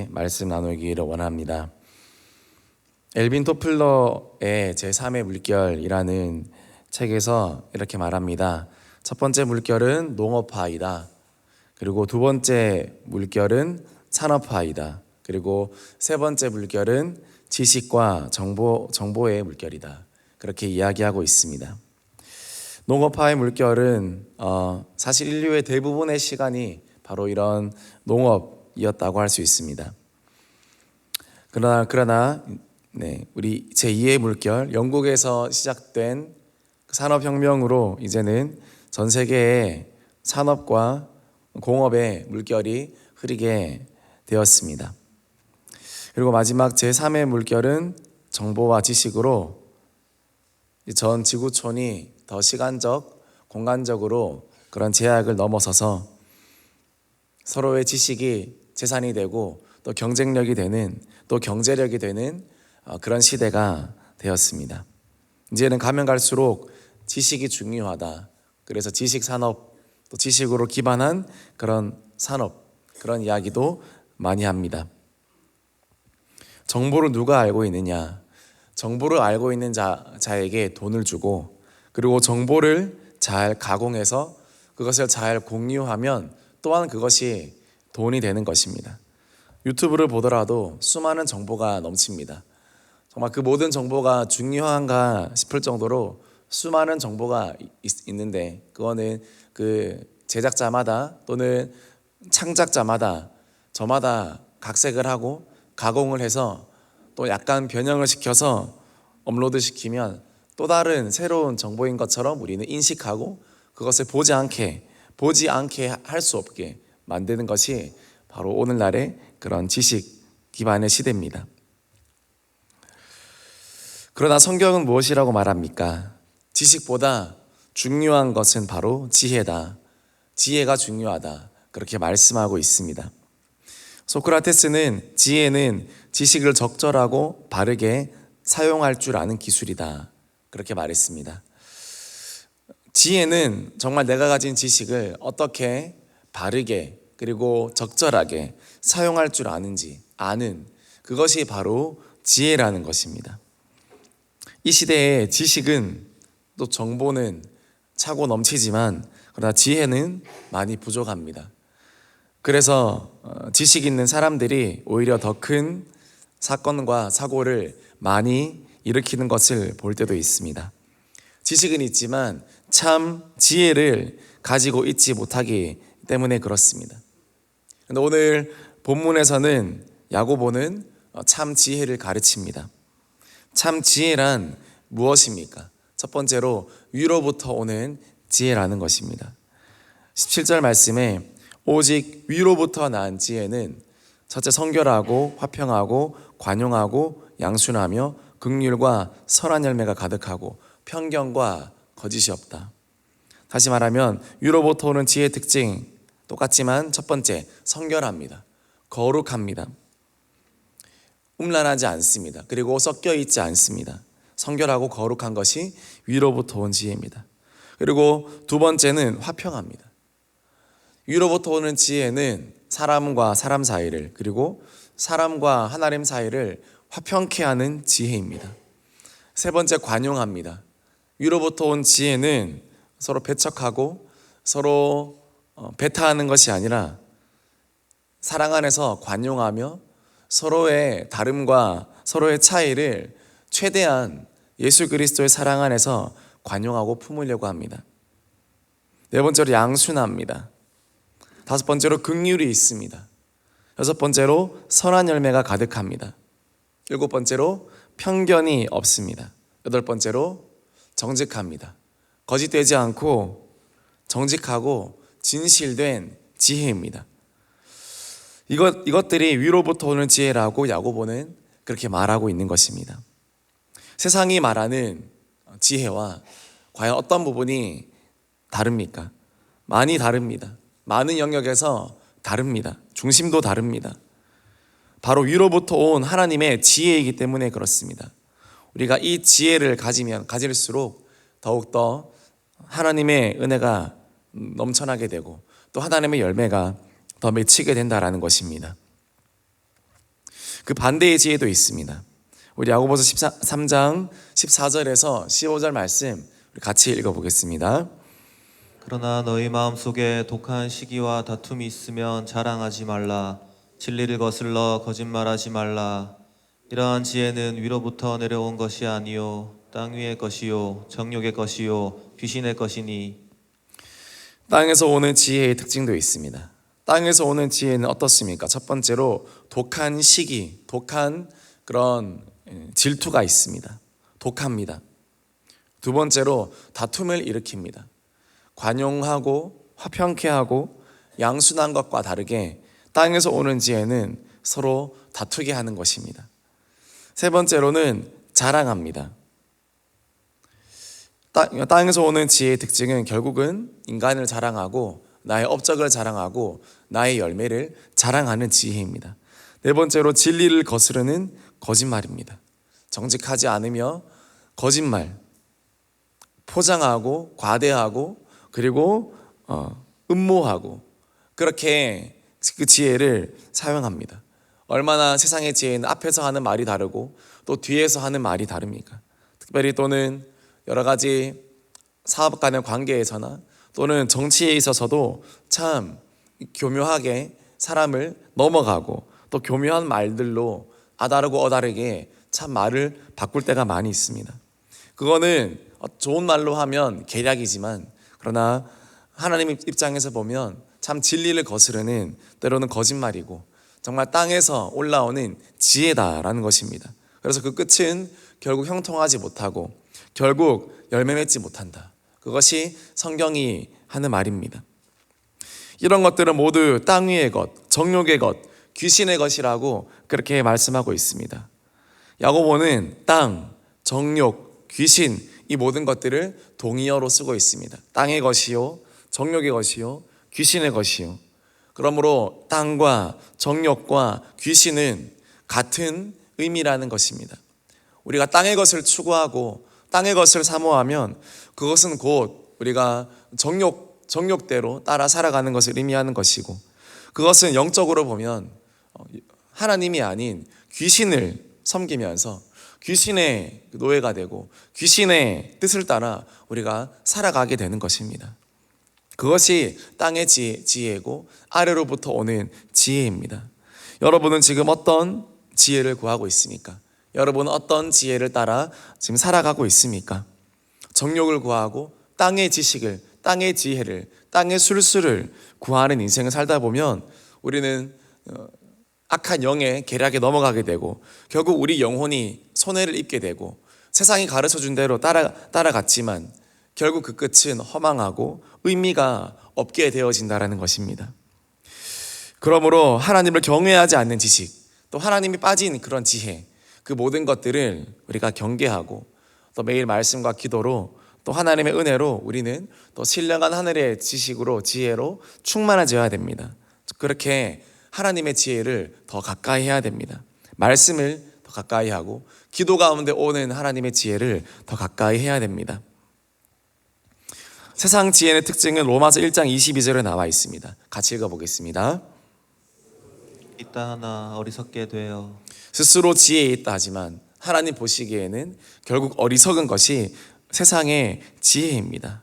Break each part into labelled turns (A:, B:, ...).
A: 말씀 나누기를 원합니다. 엘빈 토플러의 제3의 물결이라는 책에서 이렇게 말합니다. 첫 번째 물결은 농업화이다. 그리고 두 번째 물결은 산업화이다. 그리고 세 번째 물결은 지식과 정보의 물결이다. 그렇게 이야기하고 있습니다. 농업화의 물결은 사실 인류의 대부분의 시간이 바로 이런 농업이었다고 할 수 있습니다. 그러나 우리 제2의 물결, 영국에서 시작된 산업혁명으로 이제는 전 세계의 산업과 공업의 물결이 흐르게 되었습니다. 그리고 마지막 제3의 물결은 정보와 지식으로 전 지구촌이 더 시간적, 공간적으로 그런 제약을 넘어서서 서로의 지식이 재산이 되고 또 경쟁력이 되는, 또 경제력이 되는 그런 시대가 되었습니다. 이제는 가면 갈수록 지식이 중요하다. 그래서 지식 산업, 또 지식으로 기반한 그런 산업, 그런 이야기도 많이 합니다. 정보를 누가 알고 있느냐? 정보를 알고 있는 자에게 돈을 주고, 그리고 정보를 잘 가공해서 그것을 잘 공유하면 또한 그것이 돈이 되는 것입니다. 유튜브를 보더라도 수많은 정보가 넘칩니다. 정말 그 모든 정보가 중요한가 싶을 정도로 수많은 정보가 있는데, 그거는 그 제작자마다 또는 창작자마다 저마다 각색을 하고 가공을 해서 또 약간 변형을 시켜서 업로드 시키면 또 다른 새로운 정보인 것처럼 우리는 인식하고 그것을 보지 않게 할 수 없게 만드는 것이 바로 오늘날의 그런 지식 기반의 시대입니다. 그러나 성경은 무엇이라고 말합니까? 지식보다 중요한 것은 바로 지혜다. 지혜가 중요하다. 그렇게 말씀하고 있습니다. 소크라테스는 지혜는 지식을 적절하고 바르게 사용할 줄 아는 기술이다. 그렇게 말했습니다. 지혜는 정말 내가 가진 지식을 어떻게 바르게 그리고 적절하게 사용할 줄 아는 그것이 바로 지혜라는 것입니다. 이 시대에 지식은 또 정보는 차고 넘치지만 그러나 지혜는 많이 부족합니다. 그래서 지식 있는 사람들이 오히려 더 큰 사건과 사고를 많이 일으키는 것을 볼 때도 있습니다. 지식은 있지만 참 지혜를 가지고 있지 못하기 때문에 그렇습니다. 그런데 오늘 본문에서는 야고보는 참 지혜를 가르칩니다. 참 지혜란 무엇입니까? 첫 번째로 위로부터 오는 지혜라는 것입니다. 17절 말씀에 오직 위로부터 난 지혜는 첫째 성결하고 화평하고 관용하고 양순하며 긍휼과 선한 열매가 가득하고 편견과 거짓이 없다. 다시 말하면 위로부터 오는 지혜의 특징 똑같지만 첫 번째 성결합니다. 거룩합니다. 음란하지 않습니다. 그리고 섞여 있지 않습니다. 성결하고 거룩한 것이 위로부터 온 지혜입니다. 그리고 두 번째는 화평합니다. 위로부터 오는 지혜는 사람과 사람 사이를, 그리고 사람과 하나님 사이를 화평케 하는 지혜입니다. 세 번째, 관용합니다. 위로부터 온 지혜는 서로 배척하고 서로 배타하는 것이 아니라 사랑 안에서 관용하며 서로의 다름과 서로의 차이를 최대한 예수 그리스도의 사랑 안에서 관용하고 품으려고 합니다. 네 번째로 양순합니다. 다섯 번째로 긍휼이 있습니다. 여섯 번째로 선한 열매가 가득합니다. 일곱 번째로 편견이 없습니다. 여덟 번째로 정직합니다. 거짓되지 않고 정직하고 진실된 지혜입니다. 이것들이 위로부터 오는 지혜라고 야고보는 그렇게 말하고 있는 것입니다. 세상이 말하는 지혜와 과연 어떤 부분이 다릅니까? 많이 다릅니다. 많은 영역에서 다릅니다. 중심도 다릅니다. 바로 위로부터 온 하나님의 지혜이기 때문에 그렇습니다. 우리가 이 지혜를 가질수록 더욱더 하나님의 은혜가 넘쳐나게 되고 또 하나님의 열매가 더 맺히게 된다라는 것입니다. 그 반대의 지혜도 있습니다. 우리 야고보서 13장 14절에서 15절 말씀 우리 같이 읽어보겠습니다.
B: 그러나 너희 마음속에 독한 시기와 다툼이 있으면 자랑하지 말라. 진리를 거슬러 거짓말하지 말라. 이러한 지혜는 위로부터 내려온 것이 아니요 땅 위의 것이요 정욕의 것이요 귀신의 것이니.
A: 땅에서 오는 지혜의 특징도 있습니다. 땅에서 오는 지혜는 어떻습니까? 첫 번째로 독한 시기, 독한 그런 질투가 있습니다. 독합니다. 두 번째로 다툼을 일으킵니다. 관용하고 화평케 하고 양순한 것과 다르게 땅에서 오는 지혜는 서로 다투게 하는 것입니다. 세 번째로는 자랑합니다. 땅에서 오는 지혜의 특징은 결국은 인간을 자랑하고 나의 업적을 자랑하고 나의 열매를 자랑하는 지혜입니다. 네 번째로 진리를 거스르는 거짓말입니다. 정직하지 않으며 거짓말, 포장하고 과대하고 그리고 음모하고 그렇게 그 지혜를 사용합니다. 얼마나 세상의 지혜는 앞에서 하는 말이 다르고 또 뒤에서 하는 말이 다릅니까? 특별히 또는 여러 가지 사업 간의 관계에서나 또는 정치에 있어서도 참 교묘하게 사람을 넘어가고 또 교묘한 말들로 아다르고 어다르게 참 말을 바꿀 때가 많이 있습니다. 그거는 좋은 말로 하면 계략이지만 그러나 하나님 입장에서 보면 참 진리를 거스르는 때로는 거짓말이고 정말 땅에서 올라오는 지혜다라는 것입니다. 그래서 그 끝은 결국 형통하지 못하고 결국 열매 맺지 못한다. 그것이 성경이 하는 말입니다. 이런 것들은 모두 땅 위의 것, 정욕의 것, 귀신의 것이라고 그렇게 말씀하고 있습니다. 야고보는 땅, 정욕, 귀신 이 모든 것들을 동의어로 쓰고 있습니다. 땅의 것이요, 정욕의 것이요, 귀신의 것이요. 그러므로 땅과 정욕과 귀신은 같은 의미라는 것입니다. 우리가 땅의 것을 추구하고 땅의 것을 사모하면 그것은 곧 우리가 정욕대로 따라 살아가는 것을 의미하는 것이고 그것은 영적으로 보면 하나님이 아닌 귀신을 섬기면서 귀신의 노예가 되고 귀신의 뜻을 따라 우리가 살아가게 되는 것입니다. 그것이 땅의 지혜고 아래로부터 오는 지혜입니다. 여러분은 지금 어떤 지혜를 구하고 있습니까? 여러분은 어떤 지혜를 따라 지금 살아가고 있습니까? 정욕을 구하고 땅의 지식을, 땅의 지혜를, 땅의 술수를 구하는 인생을 살다 보면 우리는 악한 영의 계략에 넘어가게 되고 결국 우리 영혼이 손해를 입게 되고 세상이 가르쳐준 대로 따라갔지만 결국 그 끝은 허망하고 의미가 없게 되어진다는 것입니다. 그러므로 하나님을 경외하지 않는 지식, 또 하나님이 빠진 그런 지혜, 그 모든 것들을 우리가 경계하고 또 매일 말씀과 기도로 또 하나님의 은혜로 우리는 또 신령한 하늘의 지식으로 지혜로 충만해져야 됩니다. 그렇게 하나님의 지혜를 더 가까이 해야 됩니다. 말씀을 더 가까이 하고 기도 가운데 오는 하나님의 지혜를 더 가까이 해야 됩니다. 세상 지혜의 특징은 로마서 1장 22절에 나와 있습니다. 같이 읽어보겠습니다.
B: 있다 하나 어리석게 되어.
A: 스스로 지혜에 있다 하지만 하나님 보시기에는 결국 어리석은 것이 세상의 지혜입니다.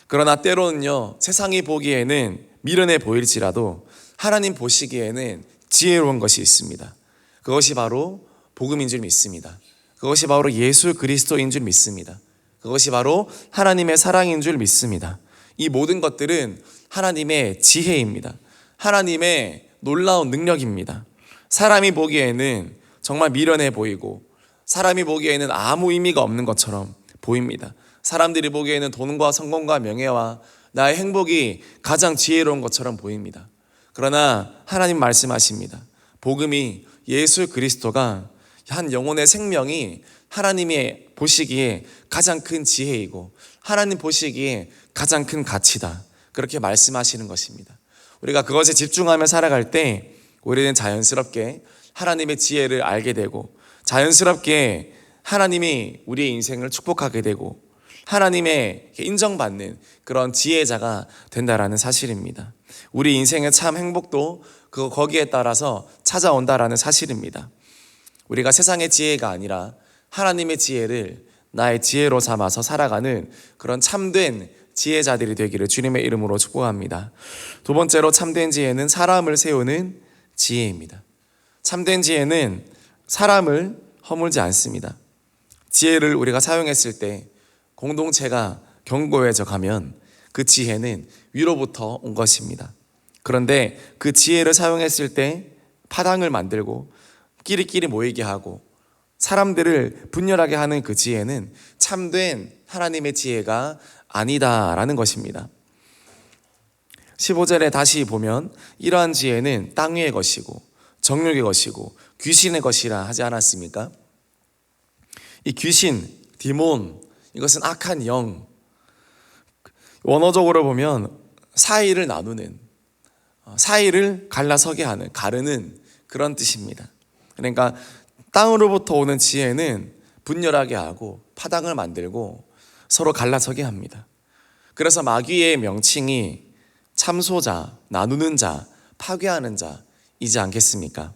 A: 그러나 때로는요, 세상이 보기에는 미련해 보일지라도 하나님 보시기에는 지혜로운 것이 있습니다. 그것이 바로 복음인 줄 믿습니다. 그것이 바로 예수 그리스도인 줄 믿습니다. 그것이 바로 하나님의 사랑인 줄 믿습니다. 이 모든 것들은 하나님의 지혜입니다. 하나님의 놀라운 능력입니다. 사람이 보기에는 정말 미련해 보이고 사람이 보기에는 아무 의미가 없는 것처럼 보입니다. 사람들이 보기에는 돈과 성공과 명예와 나의 행복이 가장 지혜로운 것처럼 보입니다. 그러나 하나님 말씀하십니다. 복음이 예수 그리스도가 한 영혼의 생명이 하나님이 보시기에 가장 큰 지혜이고 하나님 보시기에 가장 큰 가치다. 그렇게 말씀하시는 것입니다. 우리가 그것에 집중하며 살아갈 때 우리는 자연스럽게 하나님의 지혜를 알게 되고 자연스럽게 하나님이 우리의 인생을 축복하게 되고 하나님의 인정받는 그런 지혜자가 된다라는 사실입니다. 우리 인생의 참 행복도 거기에 따라서 찾아온다라는 사실입니다. 우리가 세상의 지혜가 아니라 하나님의 지혜를 나의 지혜로 삼아서 살아가는 그런 참된 지혜자들이 되기를 주님의 이름으로 축복합니다. 두 번째로 참된 지혜는 사람을 세우는 지혜입니다. 참된 지혜는 사람을 허물지 않습니다. 지혜를 우리가 사용했을 때 공동체가 견고해져 가면 그 지혜는 위로부터 온 것입니다. 그런데 그 지혜를 사용했을 때 파당을 만들고 끼리끼리 모이게 하고 사람들을 분열하게 하는 그 지혜는 참된 하나님의 지혜가 아니다라는 것입니다. 15절에 다시 보면 이러한 지혜는 땅 위의 것이고 정욕의 것이고 귀신의 것이라 하지 않았습니까? 이 귀신, 디몬, 이것은 악한 영, 원어적으로 보면 사이를 나누는, 사이를 갈라서게 하는, 가르는 그런 뜻입니다. 그러니까 땅으로부터 오는 지혜는 분열하게 하고 파당을 만들고 서로 갈라서게 합니다. 그래서 마귀의 명칭이 참소자, 나누는 자, 파괴하는 자이지 않겠습니까?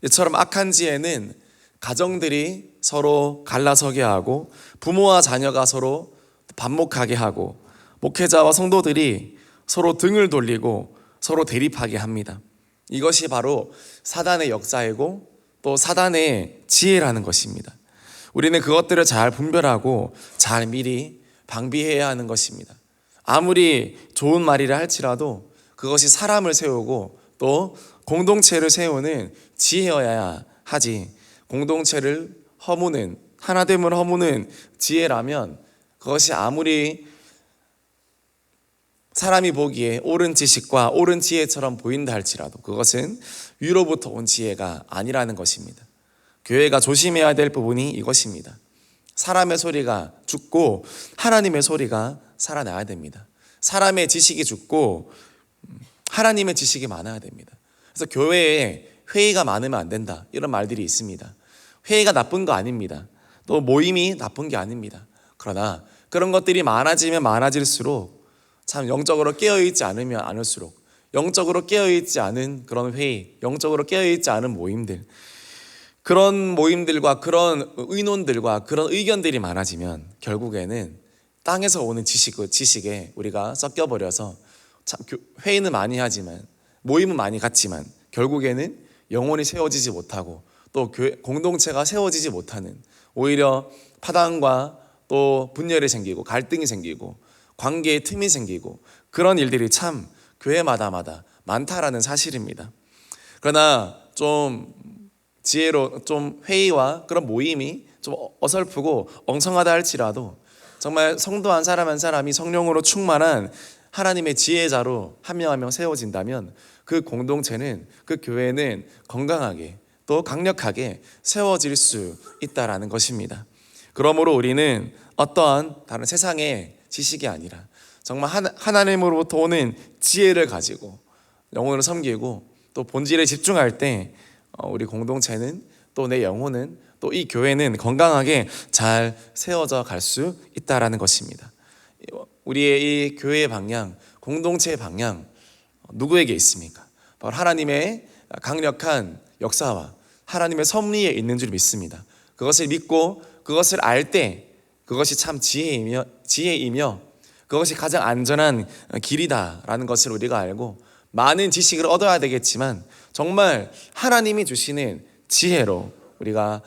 A: 이처럼 악한 지혜는 가정들이 서로 갈라서게 하고 부모와 자녀가 서로 반목하게 하고 목회자와 성도들이 서로 등을 돌리고 서로 대립하게 합니다. 이것이 바로 사단의 역사이고 또 사단의 지혜라는 것입니다. 우리는 그것들을 잘 분별하고 잘 미리 방비해야 하는 것입니다. 아무리 좋은 말이라 할지라도 그것이 사람을 세우고 또 공동체를 세우는 지혜여야 하지, 공동체를 허무는, 하나됨을 허무는 지혜라면 그것이 아무리 사람이 보기에 옳은 지식과 옳은 지혜처럼 보인다 할지라도 그것은 위로부터 온 지혜가 아니라는 것입니다. 교회가 조심해야 될 부분이 이것입니다. 사람의 소리가 죽고 하나님의 소리가 살아나야 됩니다. 사람의 지식이 죽고 하나님의 지식이 많아야 됩니다. 그래서 교회에 회의가 많으면 안 된다, 이런 말들이 있습니다. 회의가 나쁜 거 아닙니다. 또 모임이 나쁜 게 아닙니다. 그러나 그런 것들이 많아지면 많아질수록 참 영적으로 깨어있지 않으면 않을수록, 영적으로 깨어있지 않은 그런 회의, 영적으로 깨어있지 않은 모임들, 그런 모임들과 그런 의논들과 그런 의견들이 많아지면 결국에는 땅에서 오는 지식에 우리가 섞여버려서 참 회의는 많이 하지만, 모임은 많이 갖지만 결국에는 영혼이 세워지지 못하고 또 교회 공동체가 세워지지 못하는, 오히려 파당과 또 분열이 생기고 갈등이 생기고 관계의 틈이 생기고 그런 일들이 참 교회마다마다 많다라는 사실입니다. 그러나 좀 지혜로 좀 회의와 그런 모임이 좀 어설프고 엉성하다 할지라도 정말 성도 한 사람이 성령으로 충만한 하나님의 지혜자로 한 명 한 명 세워진다면 그 공동체는, 그 교회는 건강하게 또 강력하게 세워질 수 있다라는 것입니다. 그러므로 우리는 어떠한 다른 세상의 지식이 아니라 정말 하나님으로부터 오는 지혜를 가지고 영혼을 섬기고 또 본질에 집중할 때 우리 공동체는, 또 내 영혼은, 또 이 교회는 건강하게 잘 세워져 갈 수 있다라는 것입니다. 우리의 이 교회의 방향, 공동체의 방향 누구에게 있습니까? 바로 하나님의 강력한 역사와 하나님의 섭리에 있는 줄 믿습니다. 그것을 믿고 그것을 알 때 그것이 참 지혜이며 그것이 가장 안전한 길이다라는 것을 우리가 알고 많은 지식을 얻어야 되겠지만 정말 하나님이 주시는 지혜로 우리가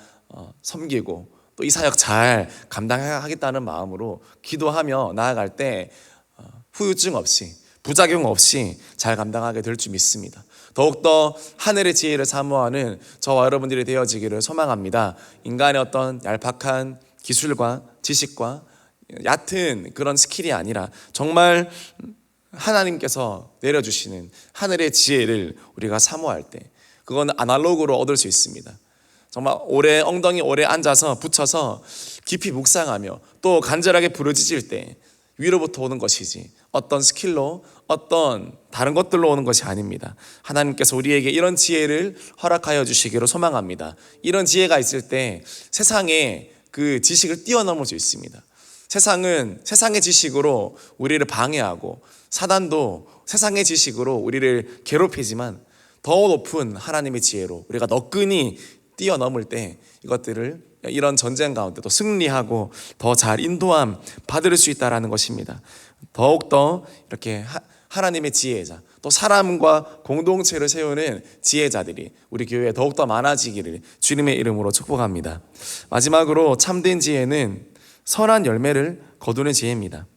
A: 섬기고 또 이 사역 잘 감당하겠다는 마음으로 기도하며 나아갈 때 후유증 없이, 부작용 없이 잘 감당하게 될 줄 믿습니다. 더욱더 하늘의 지혜를 사모하는 저와 여러분들이 되어지기를 소망합니다. 인간의 어떤 얄팍한 기술과 지식과 얕은 그런 스킬이 아니라 정말 하나님께서 내려주시는 하늘의 지혜를 우리가 사모할 때 그건 아날로그로 얻을 수 있습니다. 정말 엉덩이 오래 앉아서 붙여서 깊이 묵상하며 또 간절하게 부르짖을 때 위로부터 오는 것이지 어떤 스킬로, 어떤 다른 것들로 오는 것이 아닙니다. 하나님께서 우리에게 이런 지혜를 허락하여 주시기로 소망합니다. 이런 지혜가 있을 때 세상에 그 지식을 뛰어넘을 수 있습니다. 세상은 세상의 지식으로 우리를 방해하고 사단도 세상의 지식으로 우리를 괴롭히지만 더 높은 하나님의 지혜로 우리가 너끈히 뛰어넘을 때 이런 전쟁 가운데도 승리하고 더 잘 인도함 받을 수 있다라는 것입니다. 더욱더 이렇게 하나님의 지혜자, 또 사람과 공동체를 세우는 지혜자들이 우리 교회에 더욱더 많아지기를 주님의 이름으로 축복합니다. 마지막으로 참된 지혜는 선한 열매를 거두는 지혜입니다.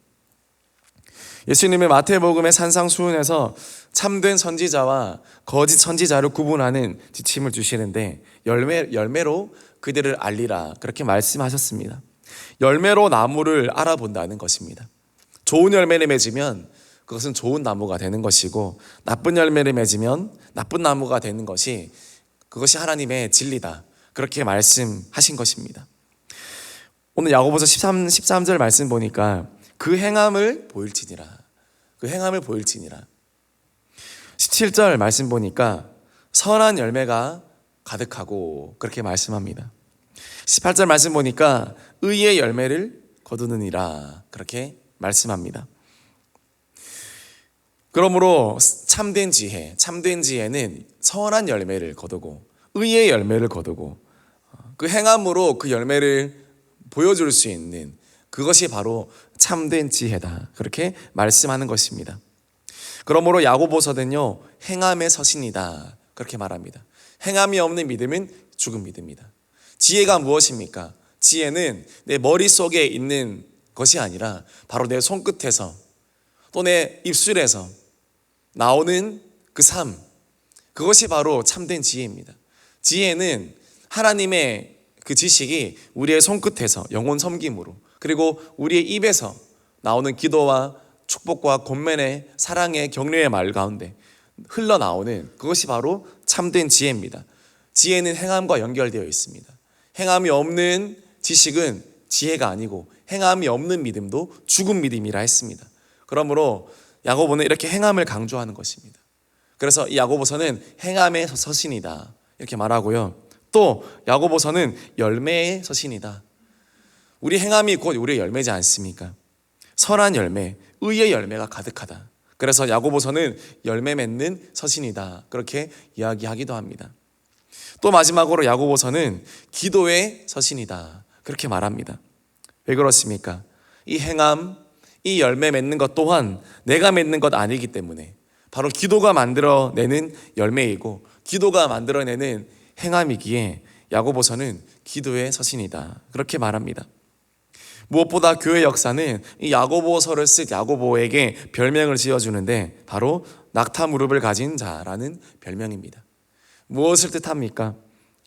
A: 예수님의 마태복음의 산상수훈에서 참된 선지자와 거짓 선지자를 구분하는 지침을 주시는데 열매로 그들을 알리라 그렇게 말씀하셨습니다. 열매로 나무를 알아본다는 것입니다. 좋은 열매를 맺으면 그것은 좋은 나무가 되는 것이고 나쁜 열매를 맺으면 나쁜 나무가 되는 것이 그것이 하나님의 진리다 그렇게 말씀하신 것입니다. 오늘 야고보서 13절 말씀 보니까 그 행함을 보일지니라 17절 말씀 보니까 선한 열매가 가득하고 그렇게 말씀합니다. 18절 말씀 보니까 의의 열매를 거두느니라 그렇게 말씀합니다. 그러므로 참된 지혜는 선한 열매를 거두고 의의 열매를 거두고 그 행함으로 그 열매를 보여줄 수 있는 그것이 바로 참된 지혜다 그렇게 말씀하는 것입니다. 그러므로 야고보서는요 행함의 서신이다 그렇게 말합니다. 행함이 없는 믿음은 죽은 믿음이다. 지혜가 무엇입니까? 지혜는 내 머릿속에 있는 것이 아니라 바로 내 손끝에서 또 내 입술에서 나오는 그 삶, 그것이 바로 참된 지혜입니다. 지혜는 하나님의 그 지식이 우리의 손끝에서 영혼 섬김으로 그리고 우리의 입에서 나오는 기도와 축복과 권면의 사랑의 격려의 말 가운데 흘러나오는 그것이 바로 참된 지혜입니다. 지혜는 행함과 연결되어 있습니다. 행함이 없는 지식은 지혜가 아니고 행함이 없는 믿음도 죽은 믿음이라 했습니다. 그러므로 야고보는 이렇게 행함을 강조하는 것입니다. 그래서 이 야고보서는 행함의 서신이다 이렇게 말하고요. 또 야고보서는 열매의 서신이다. 우리 행함이 곧 우리의 열매지 않습니까? 선한 열매, 의의 열매가 가득하다. 그래서 야고보서는 열매 맺는 서신이다 그렇게 이야기하기도 합니다. 또 마지막으로 야고보서는 기도의 서신이다 그렇게 말합니다. 왜 그렇습니까? 이 행함, 이 열매 맺는 것 또한 내가 맺는 것 아니기 때문에 바로 기도가 만들어내는 열매이고 기도가 만들어내는 행함이기에 야고보서는 기도의 서신이다 그렇게 말합니다. 무엇보다 교회 역사는 이 야고보서를 쓴 야고보에게 별명을 지어주는데 바로 낙타 무릎을 가진 자라는 별명입니다. 무엇을 뜻합니까?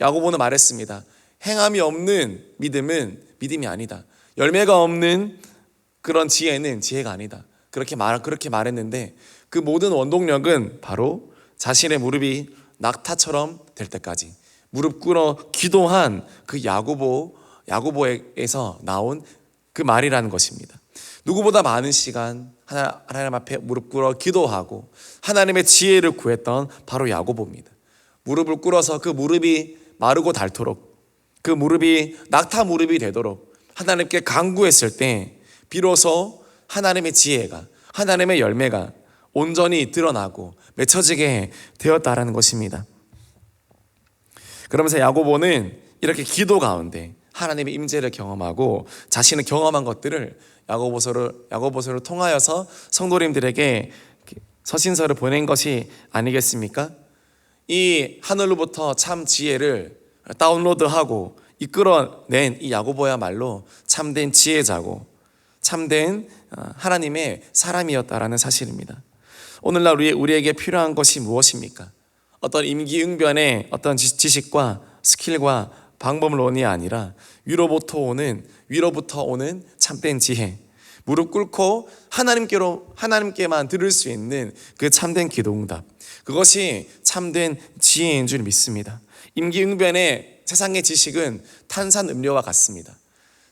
A: 야고보는 말했습니다. 행함이 없는 믿음은 믿음이 아니다. 열매가 없는 그런 지혜는 지혜가 아니다. 그렇게 말했는데 그 모든 원동력은 바로 자신의 무릎이 낙타처럼 될 때까지 무릎 꿇어 기도한 그 야고보에서 나온 그 말이라는 것입니다. 누구보다 많은 시간 하나님 앞에 무릎 꿇어 기도하고 하나님의 지혜를 구했던 바로 야고보입니다. 무릎을 꿇어서 그 무릎이 마르고 닳도록 그 무릎이 낙타 무릎이 되도록 하나님께 간구했을 때 비로소 하나님의 지혜가 하나님의 열매가 온전히 드러나고 맺혀지게 되었다라는 것입니다. 그러면서 야고보는 이렇게 기도 가운데 하나님의 임재를 경험하고 자신의 경험한 것들을 야고보서를 통하여서 성도님들에게 서신서를 보낸 것이 아니겠습니까? 이 하늘로부터 참 지혜를 다운로드하고 이끌어낸 이 야고보야말로 참된 지혜자고 참된 하나님의 사람이었다라는 사실입니다. 오늘날 우리에게 필요한 것이 무엇입니까? 어떤 임기응변의 어떤 지식과 스킬과 방법론이 아니라 위로부터 오는 참된 지혜, 무릎 꿇고 하나님께만 들을 수 있는 그 참된 기도응답, 그것이 참된 지혜인 줄 믿습니다. 임기응변의 세상의 지식은 탄산음료와 같습니다.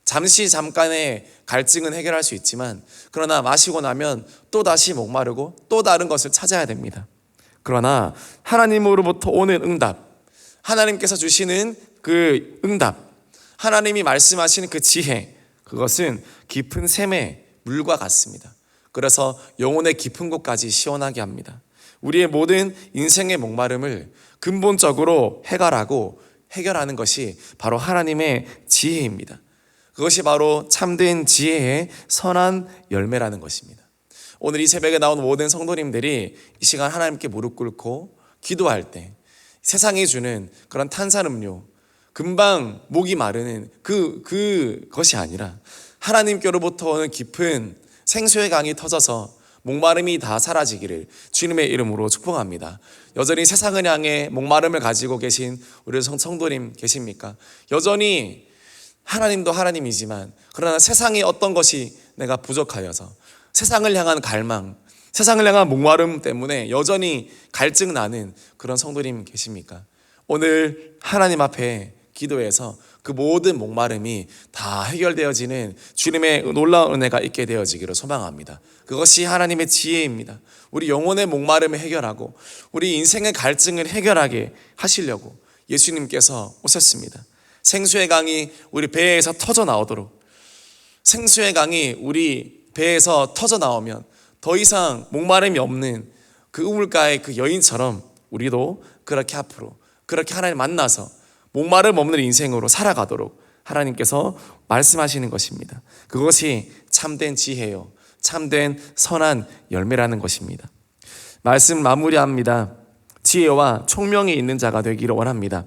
A: 잠깐의 갈증은 해결할 수 있지만 그러나 마시고 나면 또 다시 목마르고 또 다른 것을 찾아야 됩니다. 그러나 하나님으로부터 오는 응답, 하나님께서 주시는 그 응답, 하나님이 말씀하시는 그 지혜, 그것은 깊은 샘의 물과 같습니다. 그래서 영혼의 깊은 곳까지 시원하게 합니다. 우리의 모든 인생의 목마름을 근본적으로 해결하는 것이 바로 하나님의 지혜입니다. 그것이 바로 참된 지혜의 선한 열매라는 것입니다. 오늘 이 새벽에 나온 모든 성도님들이 이 시간 하나님께 무릎 꿇고 기도할 때 세상이 주는 그런 탄산음료, 금방 목이 마르는 그것이 아니라 하나님께로부터 오는 깊은 생수의 강이 터져서 목마름이 다 사라지기를 주님의 이름으로 축복합니다. 여전히 세상을 향해 목마름을 가지고 계신 우리 성도님 계십니까? 여전히 하나님도 하나님이지만 그러나 세상에 어떤 것이 내가 부족하여서 세상을 향한 갈망, 세상을 향한 목마름 때문에 여전히 갈증 나는 그런 성도님 계십니까? 오늘 하나님 앞에 기도해서 그 모든 목마름이 다 해결되어지는 주님의 놀라운 은혜가 있게 되어지기를 소망합니다. 그것이 하나님의 지혜입니다. 우리 영혼의 목마름을 해결하고 우리 인생의 갈증을 해결하게 하시려고 예수님께서 오셨습니다. 생수의 강이 우리 배에서 터져 나오도록, 생수의 강이 우리 배에서 터져 나오면 더 이상 목마름이 없는 그 우물가의 그 여인처럼 우리도 그렇게 앞으로 그렇게 하나님 만나서 목마름 없는 인생으로 살아가도록 하나님께서 말씀하시는 것입니다. 그것이 참된 지혜요, 참된 선한 열매라는 것입니다. 말씀 마무리합니다. 지혜와 총명이 있는 자가 되기를 원합니다.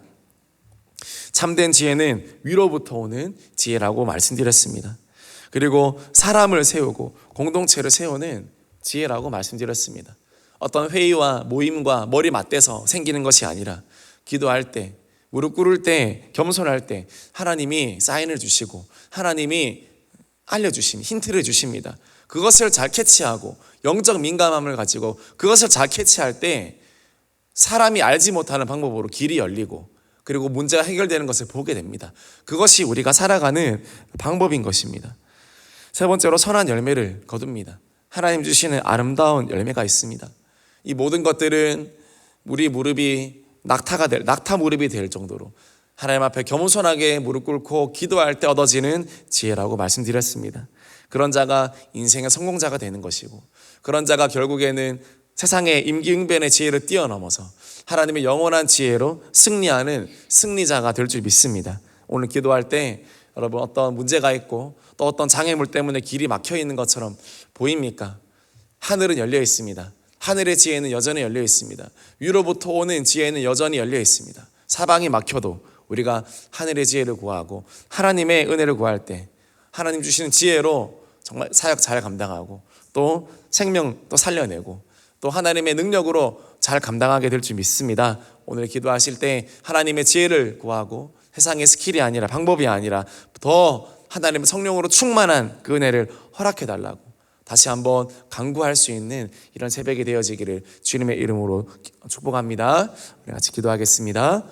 A: 참된 지혜는 위로부터 오는 지혜라고 말씀드렸습니다. 그리고 사람을 세우고 공동체를 세우는 지혜라고 말씀드렸습니다. 어떤 회의와 모임과 머리 맞대서 생기는 것이 아니라 기도할 때, 무릎 꿇을 때, 겸손할 때 하나님이 사인을 주시고 하나님이 알려주신 힌트를 주십니다. 그것을 잘 캐치하고 영적 민감함을 가지고 그것을 잘 캐치할 때 사람이 알지 못하는 방법으로 길이 열리고 그리고 문제가 해결되는 것을 보게 됩니다. 그것이 우리가 살아가는 방법인 것입니다. 세 번째로 선한 열매를 거둡니다. 하나님 주시는 아름다운 열매가 있습니다. 이 모든 것들은 우리 무릎이 낙타 무릎이 될 정도로 하나님 앞에 겸손하게 무릎 꿇고 기도할 때 얻어지는 지혜라고 말씀드렸습니다. 그런 자가 인생의 성공자가 되는 것이고 그런 자가 결국에는 세상의 임기응변의 지혜를 뛰어넘어서 하나님의 영원한 지혜로 승리하는 승리자가 될 줄 믿습니다. 오늘 기도할 때 여러분 어떤 문제가 있고 또 어떤 장애물 때문에 길이 막혀 있는 것처럼 보입니까? 하늘은 열려 있습니다. 하늘의 지혜는 여전히 열려 있습니다. 위로부터 오는 지혜는 여전히 열려 있습니다. 사방이 막혀도 우리가 하늘의 지혜를 구하고 하나님의 은혜를 구할 때 하나님 주시는 지혜로 정말 사역 잘 감당하고 또 생명 또 살려내고 또 하나님의 능력으로 잘 감당하게 될 줄 믿습니다. 오늘 기도하실 때 하나님의 지혜를 구하고 세상의 스킬이 아니라 방법이 아니라 더 하나님의 성령으로 충만한 그 은혜를 허락해 달라고 다시 한번 간구할 수 있는 이런 새벽이 되어지기를 주님의 이름으로 축복합니다. 우리 같이 기도하겠습니다.